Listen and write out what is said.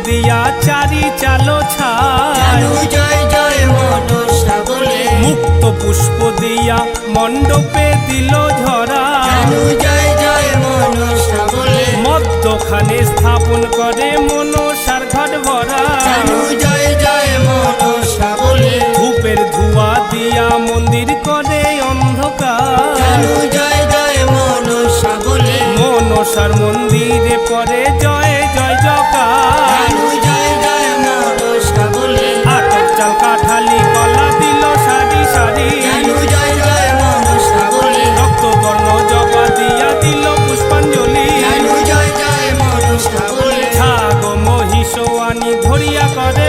দিয়া চারি চালো ছায়, জয় জয় মনসা বলে মুক্ত পুষ্প দিয়া মণ্ডপে দিল ঝরা, জয় জয় মনসা বলে মধ্যখানে স্থাপন করে মনসার ঘট ভরা, জয় জয় মনসা বলে ধূপের ধোঁয়া দিয়া মন্দির করে অন্ধকার, জয় জয় মনসা বলে মনসার মন্দিরে পরে জয় জয় জকার, জয় জয় মনসা বলে আটক চাল কাঠালি কলা দিল সারি সারি, জয় জয় মনসা বলে রক্তবর্ণ জবা দিয়া দিল পুষ্পাঞ্জলি, জয় জয় মনসা বলে ছাগ মহিষ আনি ধরিয়া করে